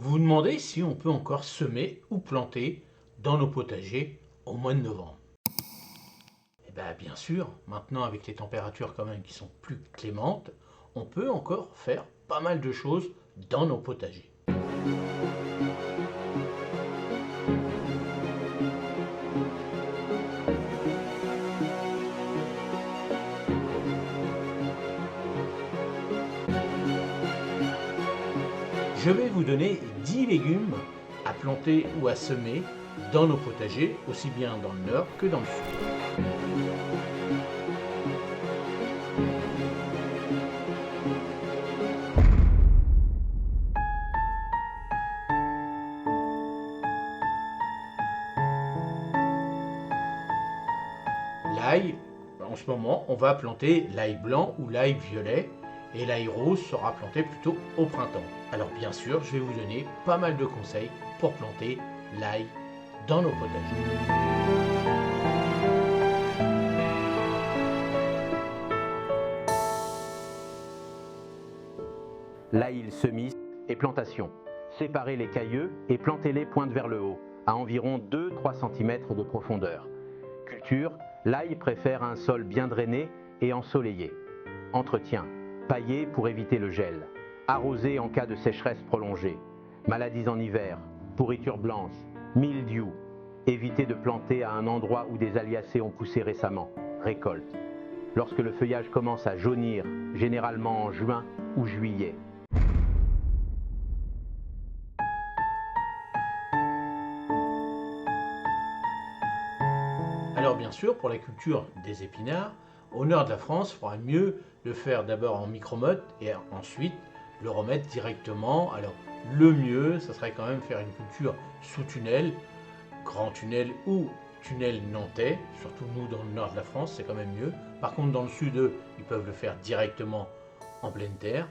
Vous vous demandez si on peut encore semer ou planter dans nos potagers au mois de novembre. Eh bien, bien sûr, maintenant avec les températures quand même qui sont plus clémentes, on peut encore faire pas mal de choses dans nos potagers. Je vais vous donner 10 légumes à planter ou à semer dans nos potagers, aussi bien dans le nord que dans le sud. L'ail, en ce moment, on va planter l'ail blanc ou l'ail violet, et l'ail rose sera planté plutôt au printemps. Alors bien sûr, je vais vous donner pas mal de conseils pour planter l'ail dans nos potagers. L'ail semis et plantation. Séparez les cailleux et plantez-les pointe vers le haut, à environ 2-3 cm de profondeur. Culture, l'ail préfère un sol bien drainé et ensoleillé. Entretien, paillé pour éviter le gel. Arrosé en cas de sécheresse prolongée. Maladies en hiver, pourriture blanche, mildiou. Évitez de planter à un endroit où des aliacées ont poussé récemment. Récolte. Lorsque le feuillage commence à jaunir, généralement en juin ou juillet. Alors bien sûr, pour la culture des épinards, au nord de la France, il faudra mieux le faire d'abord en micromotte et ensuite le remettre directement. Alors le mieux, ça serait quand même faire une culture sous tunnel, grand tunnel ou tunnel nantais, surtout nous dans le nord de la France, c'est quand même mieux. Par contre dans le sud, eux, ils peuvent le faire directement en pleine terre.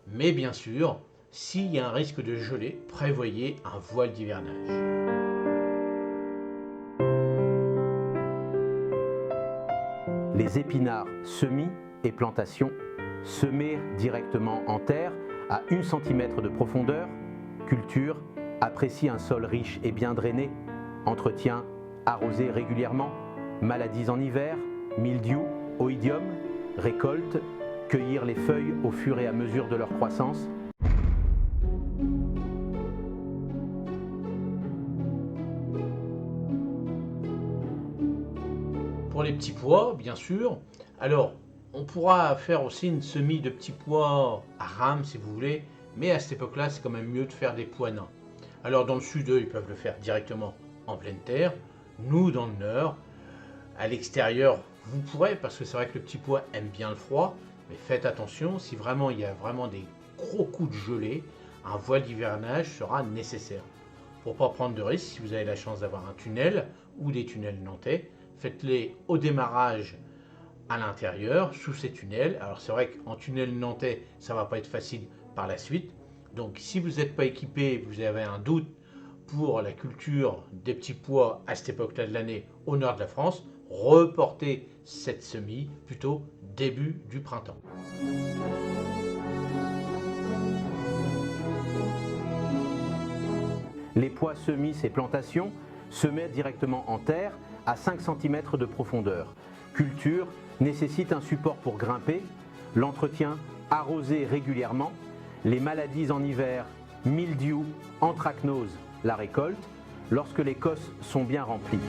Mais bien sûr, s'il y a un risque de gelée, prévoyez un voile d'hivernage. Les épinards semis et plantation, semés directement en terre à 1 cm de profondeur. Culture, apprécie un sol riche et bien drainé. Entretien, arrosé régulièrement. Maladies en hiver, mildiou, oïdium. Récolte, cueillir les feuilles au fur et à mesure de leur croissance. Pour les petits pois, bien sûr. Alors, on pourra faire aussi une semis de petits pois à rame si vous voulez, mais à cette époque-là, c'est quand même mieux de faire des pois nains. Alors, dans le sud, eux, ils peuvent le faire directement en pleine terre. Nous, dans le nord, à l'extérieur, vous pourrez, parce que c'est vrai que le petit pois aime bien le froid, mais faites attention, si vraiment il y a vraiment des gros coups de gelée, un voile d'hivernage sera nécessaire. Pour ne pas prendre de risques, si vous avez la chance d'avoir un tunnel ou des tunnels nantais, faites-les au démarrage à l'intérieur, sous ces tunnels. Alors c'est vrai qu'en tunnel nantais, ça ne va pas être facile par la suite. Donc si vous n'êtes pas équipé, vous avez un doute pour la culture des petits pois à cette époque-là de l'année au nord de la France, reportez cette semis plutôt début du printemps. Les pois semis et plantations, semés directement en terre à 5 cm de profondeur. Culture nécessite un support pour grimper. L'entretien, arrosé régulièrement. Les maladies en hiver, mildiou, anthracnose, la récolte, lorsque les cosses sont bien remplies.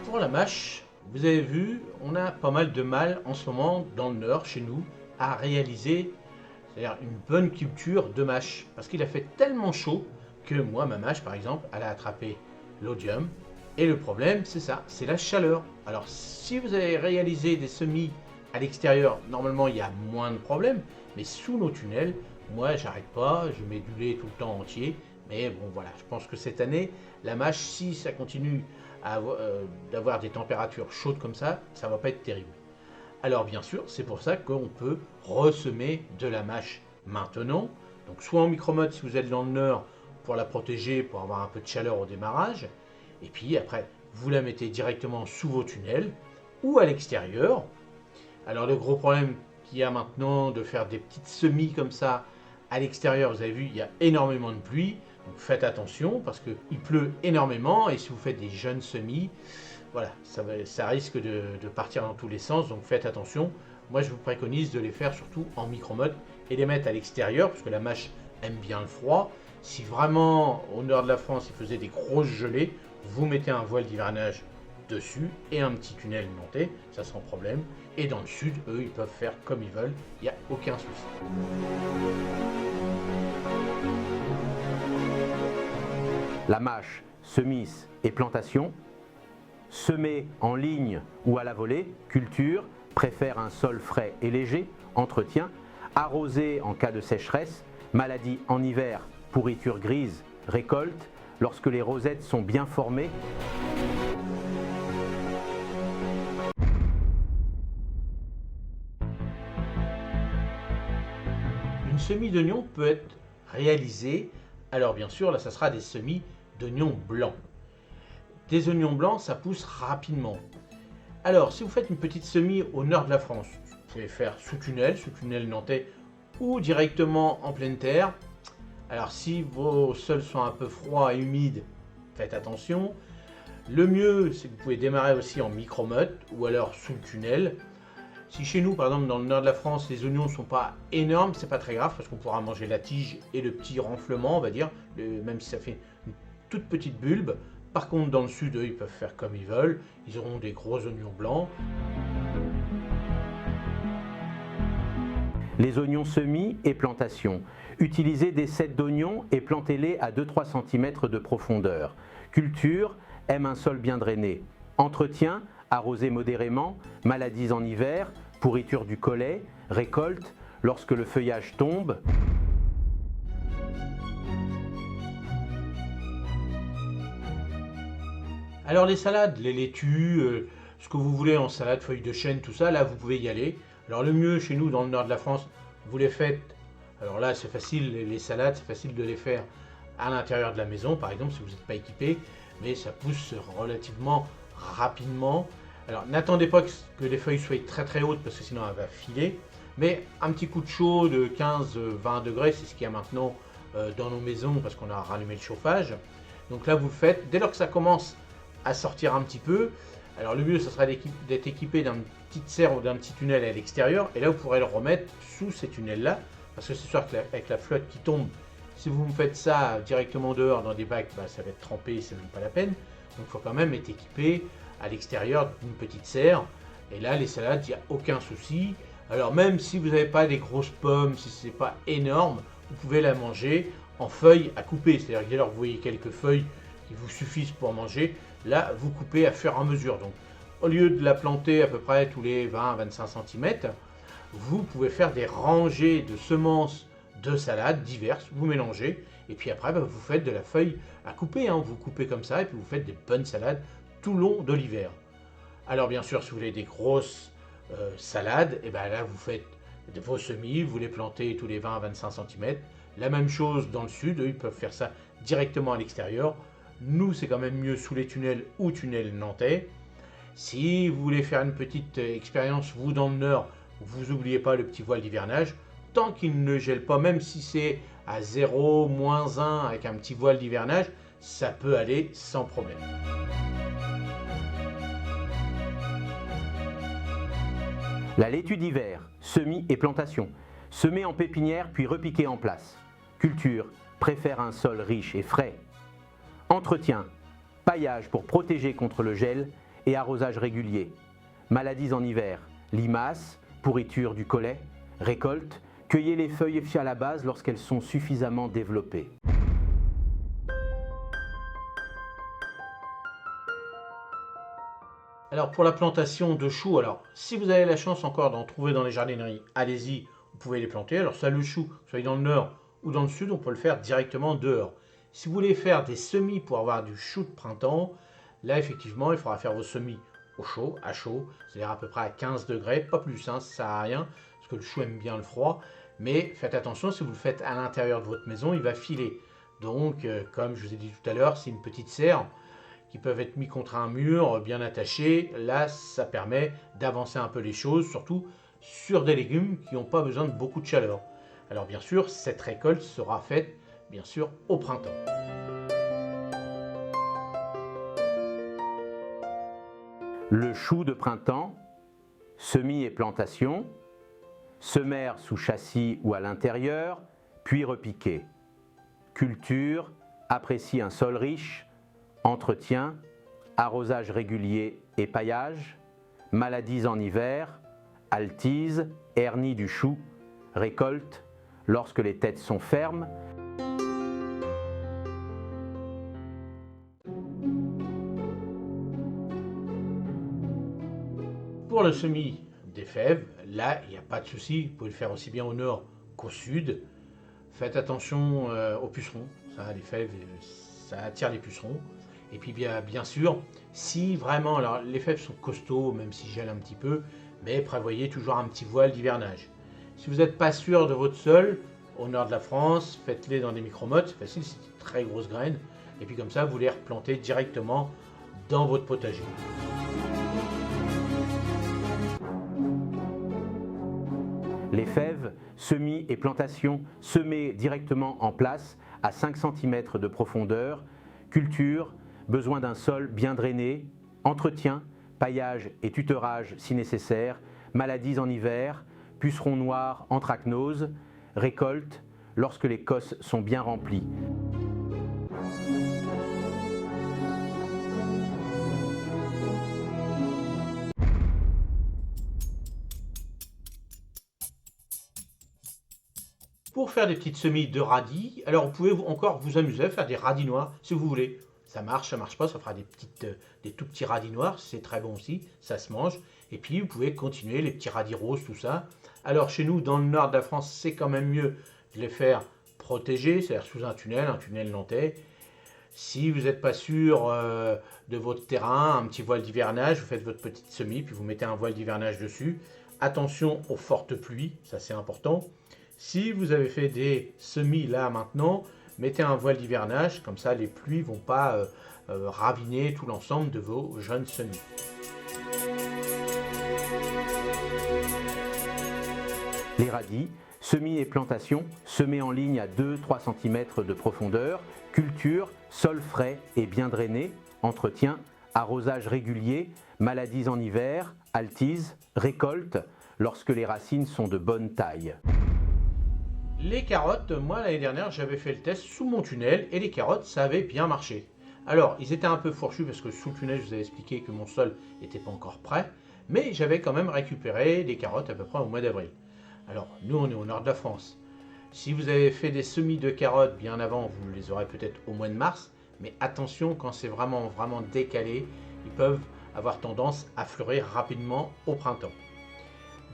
Pour la mâche, vous avez vu, on a pas mal de mal en ce moment dans le nord, chez nous, à réaliser c'est-à-dire une bonne culture de mâche. Parce qu'il a fait tellement chaud que moi, ma mâche par exemple, elle a attrapé l'odium. Et le problème, c'est ça, c'est la chaleur. Alors si vous avez réalisé des semis à l'extérieur, normalement il y a moins de problèmes. Mais sous nos tunnels, moi j'arrête pas, je mets du lait tout le temps entier. Mais bon voilà, je pense que cette année, la mâche, si ça continue d'avoir des températures chaudes comme ça ne va pas être terrible. Alors bien sûr, c'est pour ça qu'on peut ressemer de la mâche maintenant. Donc soit en micromotte si vous êtes dans le nord pour la protéger, pour avoir un peu de chaleur au démarrage. Et puis après, vous la mettez directement sous vos tunnels ou à l'extérieur. Alors le gros problème qu'il y a maintenant de faire des petites semis comme ça à l'extérieur, vous avez vu, il y a énormément de pluie. Donc faites attention parce qu'il pleut énormément et si vous faites des jeunes semis, voilà, ça risque de partir dans tous les sens. Donc faites attention. Moi je vous préconise de les faire surtout en micro-mode et les mettre à l'extérieur parce que la mâche aime bien le froid. Si vraiment au nord de la France il faisait des grosses gelées, vous mettez un voile d'hivernage dessus et un petit tunnel monté, ça sans problème. Et dans le sud, eux, ils peuvent faire comme ils veulent, il n'y a aucun souci. La mâche, semis et plantation. Semer en ligne ou à la volée, culture, préfère un sol frais et léger, entretien. Arroser en cas de sécheresse, maladie en hiver, pourriture grise, récolte. Lorsque les rosettes sont bien formées. Une semis d'oignon peut être réalisée, alors bien sûr là ça sera des semis d'oignons blancs. Des oignons blancs ça pousse rapidement. Alors si vous faites une petite semis au nord de la France, vous pouvez faire sous tunnel nantais ou directement en pleine terre. Alors si vos sols sont un peu froids et humides, faites attention. Le mieux c'est que vous pouvez démarrer aussi en micro-mode ou alors sous le tunnel. Si chez nous, par exemple dans le nord de la France, les oignons ne sont pas énormes, c'est pas très grave parce qu'on pourra manger la tige et le petit renflement, on va dire, même si ça fait une toute petite bulbe. Par contre, dans le sud, eux, ils peuvent faire comme ils veulent. Ils auront des gros oignons blancs. Les oignons semis et plantation. Utilisez des sets d'oignons et plantez-les à 2-3 cm de profondeur. Culture, aime un sol bien drainé. Entretien, arroser modérément. Maladies en hiver, pourriture du collet. Récolte, lorsque le feuillage tombe. Alors les salades, les laitues, ce que vous voulez en salade, feuilles de chêne, tout ça, là vous pouvez y aller. Alors le mieux chez nous dans le nord de la France, vous les faites, alors là c'est facile, les salades, c'est facile de les faire à l'intérieur de la maison par exemple si vous n'êtes pas équipé, mais ça pousse relativement rapidement. Alors n'attendez pas que les feuilles soient très très hautes parce que sinon elle va filer, mais un petit coup de chaud de 15-20 degrés, c'est ce qu'il y a maintenant dans nos maisons parce qu'on a rallumé le chauffage. Donc là vous le faites, dès lors que ça commence à sortir un petit peu, alors le mieux ce sera d'être équipé d'un petit serre ou d'un petit tunnel à l'extérieur et là vous pourrez le remettre sous ces tunnels là parce que c'est sûr qu'avec la flotte qui tombe, si vous me faites ça directement dehors dans des bacs, bah, ça va être trempé, c'est même pas la peine. Donc il faut quand même être équipé à l'extérieur d'une petite serre et là les salades, il n'y a aucun souci. Alors même si vous n'avez pas des grosses pommes, si c'est pas énorme, vous pouvez la manger en feuilles à couper, c'est-à-dire que dès lors que vous voyez quelques feuilles qui vous suffisent pour manger, là vous coupez à fur et à mesure. Donc au lieu de la planter à peu près tous les 20-25 cm, vous pouvez faire des rangées de semences de salades diverses, vous mélangez et puis après bah, vous faites de la feuille à couper, hein. Vous coupez comme ça et puis vous faites des bonnes salades tout le long de l'hiver. Alors bien sûr si vous voulez des grosses salades, et ben là vous faites vos semis, vous les plantez tous les 20-25 cm. La même chose dans le sud, eux, ils peuvent faire ça directement à l'extérieur. Nous, c'est quand même mieux sous les tunnels ou tunnels nantais. Si vous voulez faire une petite expérience, vous dans le nord, vous n'oubliez pas le petit voile d'hivernage. Tant qu'il ne gèle pas, même si c'est à 0, -1, avec un petit voile d'hivernage, ça peut aller sans problème. La laitue d'hiver, semis et plantation. Semer en pépinière puis repiquer en place. Culture, préfère un sol riche et frais. Entretien, paillage pour protéger contre le gel et arrosage régulier. Maladies en hiver, limaces, pourriture du collet. Récolte, cueillez les feuilles à la base lorsqu'elles sont suffisamment développées. Alors pour la plantation de choux, alors si vous avez la chance encore d'en trouver dans les jardineries, allez-y, vous pouvez les planter. Alors ça le chou, soit dans le nord ou dans le sud, on peut le faire directement dehors. Si vous voulez faire des semis pour avoir du chou de printemps, là effectivement il faudra faire vos semis au chaud, à chaud, c'est-à-dire à peu près à 15 degrés, pas plus, hein, ça sert à rien, parce que le chou aime bien le froid. Mais faites attention, si vous le faites à l'intérieur de votre maison, il va filer. Donc, comme je vous ai dit tout à l'heure, c'est une petite serre qui peuvent être mis contre un mur, bien attachés. Là, ça permet d'avancer un peu les choses, surtout sur des légumes qui n'ont pas besoin de beaucoup de chaleur. Alors bien sûr, cette récolte sera faite, bien sûr, au printemps. Le chou de printemps, semis et plantation, semère sous châssis ou à l'intérieur, puis repiqué. Culture, apprécie un sol riche, entretien, arrosage régulier et paillage, maladies en hiver, altise, hernie du chou, récolte, lorsque les têtes sont fermes. Pour le semis des fèves, là, il n'y a pas de souci, vous pouvez le faire aussi bien au nord qu'au sud. Faites attention aux pucerons, ça, les fèves, ça attire les pucerons. Et puis bien sûr, si vraiment, alors les fèves sont costauds, même si gèlent un petit peu, mais prévoyez toujours un petit voile d'hivernage. Si vous n'êtes pas sûr de votre sol, au nord de la France, faites-les dans des micro-mottes, c'est facile, c'est des très grosses graines. Et puis comme ça, vous les replantez directement dans votre potager. Les fèves, semis et plantations semées directement en place à 5 cm de profondeur. Culture, besoin d'un sol bien drainé. Entretien, paillage et tutorage si nécessaire. Maladies en hiver, pucerons noirs, anthracnose. Récolte, lorsque les cosses sont bien remplies. Pour faire des petites semis de radis, alors vous pouvez encore vous amuser à faire des radis noirs si vous voulez. Ça marche pas, ça fera des tout petits radis noirs, c'est très bon aussi, ça se mange. Et puis vous pouvez continuer les petits radis roses, tout ça. Alors chez nous, dans le nord de la France, c'est quand même mieux de les faire protéger, c'est-à-dire sous un tunnel nantais. Si vous n'êtes pas sûr de votre terrain, un petit voile d'hivernage, vous faites votre petite semis, puis vous mettez un voile d'hivernage dessus. Attention aux fortes pluies, ça c'est important. Si vous avez fait des semis là maintenant, mettez un voile d'hivernage, comme ça les pluies ne vont pas raviner tout l'ensemble de vos jeunes semis. Les radis, semis et plantations, semés en ligne à 2-3 cm de profondeur. Culture, sol frais et bien drainé. Entretien, arrosage régulier. Maladies en hiver, altise. Récolte, lorsque les racines sont de bonne taille. Les carottes, moi l'année dernière j'avais fait le test sous mon tunnel et les carottes ça avait bien marché. Alors ils étaient un peu fourchus parce que sous le tunnel je vous avais expliqué que mon sol n'était pas encore prêt, mais j'avais quand même récupéré des carottes à peu près au mois d'avril. Alors nous on est au nord de la France. Si vous avez fait des semis de carottes bien avant, vous les aurez peut-être au mois de mars, mais attention quand c'est vraiment décalé, ils peuvent avoir tendance à fleurir rapidement au printemps.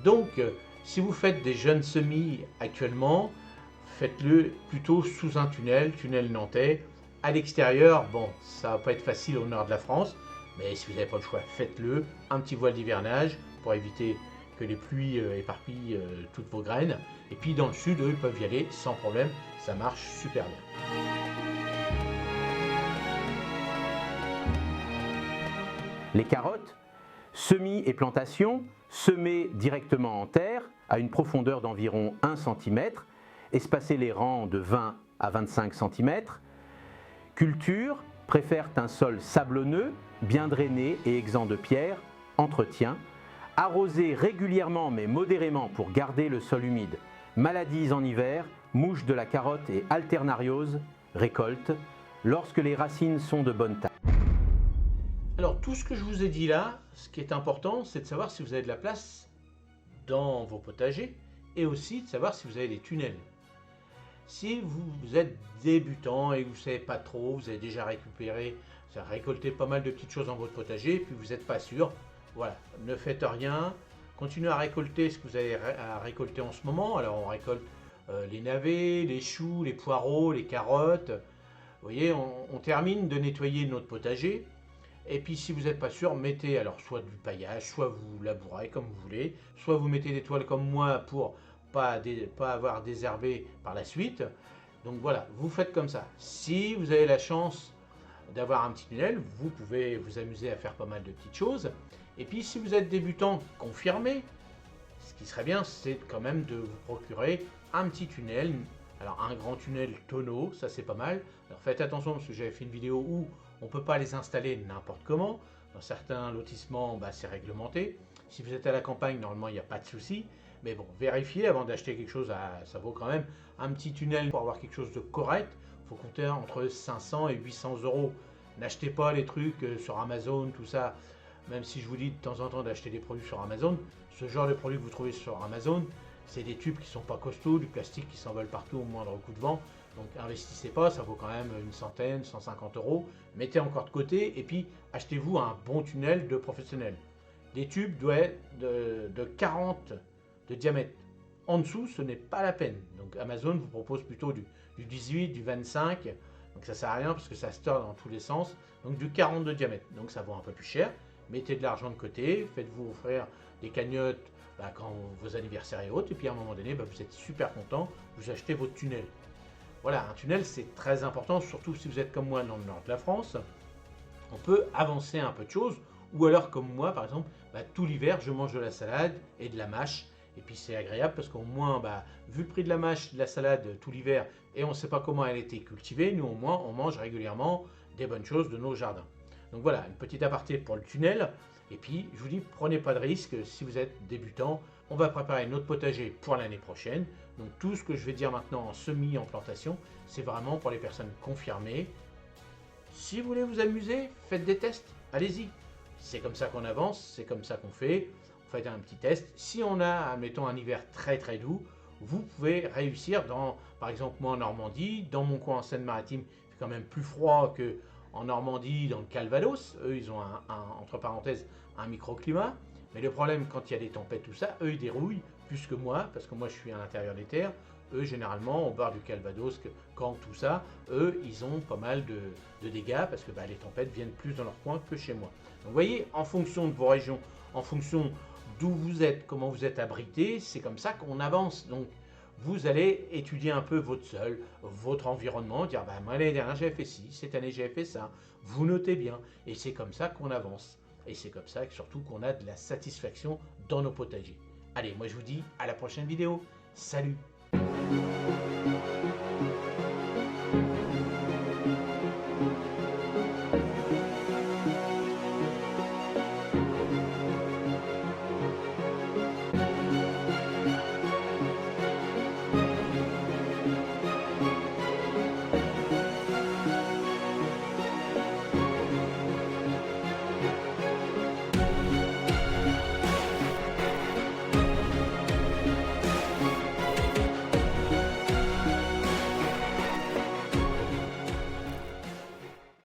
Donc si vous faites des jeunes semis actuellement, faites-le plutôt sous un tunnel nantais. À l'extérieur, bon, ça va pas être facile au nord de la France, mais si vous n'avez pas le choix, faites-le. Un petit voile d'hivernage pour éviter que les pluies éparpillent toutes vos graines. Et puis dans le sud, eux, ils peuvent y aller sans problème, ça marche super bien. Les carottes, semis et plantations, semées directement en terre à une profondeur d'environ 1 cm, espacer les rangs de 20 à 25 cm. Culture, préfèrent un sol sablonneux, bien drainé et exempt de pierres. Entretien, arroser régulièrement mais modérément pour garder le sol humide. Maladies en hiver, mouches de la carotte et alternariose. Récolte, lorsque les racines sont de bonne taille. Alors tout ce que je vous ai dit là, ce qui est important, c'est de savoir si vous avez de la place dans vos potagers et aussi de savoir si vous avez des tunnels. Si vous êtes débutant et que vous ne savez pas trop, vous avez déjà récolté pas mal de petites choses dans votre potager, et puis vous n'êtes pas sûr, voilà, ne faites rien, continuez à récolter ce que vous avez à récolter en ce moment. Alors on récolte les navets, les choux, les poireaux, les carottes. Vous voyez, on termine de nettoyer notre potager. Et puis si vous n'êtes pas sûr, mettez alors soit du paillage, soit vous labourez comme vous voulez, soit vous mettez des toiles comme moi pour pas avoir désherbé par la suite. Donc voilà, vous faites comme ça. Si vous avez la chance d'avoir un petit tunnel, vous pouvez vous amuser à faire pas mal de petites choses. Et puis si vous êtes débutant confirmé, ce qui serait bien, c'est quand même de vous procurer un petit tunnel. Alors un grand tunnel tonneau, ça c'est pas mal. Alors faites attention parce que j'avais fait une vidéo où on ne peut pas les installer n'importe comment. Dans certains lotissements, c'est réglementé. Si vous êtes à la campagne, normalement il n'y a pas de souci. Mais bon, vérifiez avant d'acheter quelque chose, ça vaut quand même un petit tunnel pour avoir quelque chose de correct. Il faut compter entre 500 et 800 euros. N'achetez pas les trucs sur Amazon, tout ça. Même si je vous dis de temps en temps d'acheter des produits sur Amazon, ce genre de produits que vous trouvez sur Amazon, c'est des tubes qui sont pas costauds, du plastique qui s'envole partout au moindre coup de vent. Donc investissez pas, ça vaut quand même une centaine, 150 euros. Mettez encore de côté et puis achetez-vous un bon tunnel de professionnel. Les tubes doivent être de 40 de diamètre. En dessous, ce n'est pas la peine. Donc Amazon vous propose plutôt du 18, du 25. Donc ça sert à rien parce que ça se tord dans tous les sens. Donc du 40 de diamètre. Donc ça vaut un peu plus cher. Mettez de l'argent de côté, faites-vous offrir des cagnottes quand vos anniversaires et autres. Et puis à un moment donné, vous êtes super content, vous achetez votre tunnel. Voilà, un tunnel c'est très important, surtout si vous êtes comme moi dans le nord de la France. On peut avancer un peu de choses. Ou alors comme moi par exemple, tout l'hiver je mange de la salade et de la mâche. Et puis c'est agréable parce qu'au moins, vu le prix de la mâche, de la salade tout l'hiver, et on ne sait pas comment elle a été cultivée, nous au moins on mange régulièrement des bonnes choses de nos jardins. Donc voilà, une petite aparté pour le tunnel. Et puis je vous dis, prenez pas de risque si vous êtes débutant. On va préparer notre potager pour l'année prochaine. Donc tout ce que je vais dire maintenant en semis, en plantation, c'est vraiment pour les personnes confirmées. Si vous voulez vous amuser, faites des tests, allez-y. C'est comme ça qu'on avance, c'est comme ça qu'on fait. Faites un petit test. Si on a, admettons, un hiver très très doux, vous pouvez réussir par exemple moi en Normandie, dans mon coin en Seine-Maritime, c'est quand même plus froid que en Normandie, dans le Calvados. Eux, ils ont entre parenthèses un microclimat. Mais le problème, quand il y a des tempêtes, tout ça, eux, ils dérouillent plus que moi, parce que moi, je suis à l'intérieur des terres. Eux, généralement, au bord du Calvados, quand tout ça, eux, ils ont pas mal de dégâts, parce que les tempêtes viennent plus dans leur coin que chez moi. Donc, vous voyez, en fonction de vos régions, en fonction d'où vous êtes, comment vous êtes abrité, c'est comme ça qu'on avance. Donc, vous allez étudier un peu votre sol, votre environnement, dire moi l'année dernière j'avais fait ci, cette année j'avais fait ça. Vous notez bien, et c'est comme ça qu'on avance. Et c'est comme ça surtout qu'on a de la satisfaction dans nos potagers. Allez, moi je vous dis à la prochaine vidéo. Salut!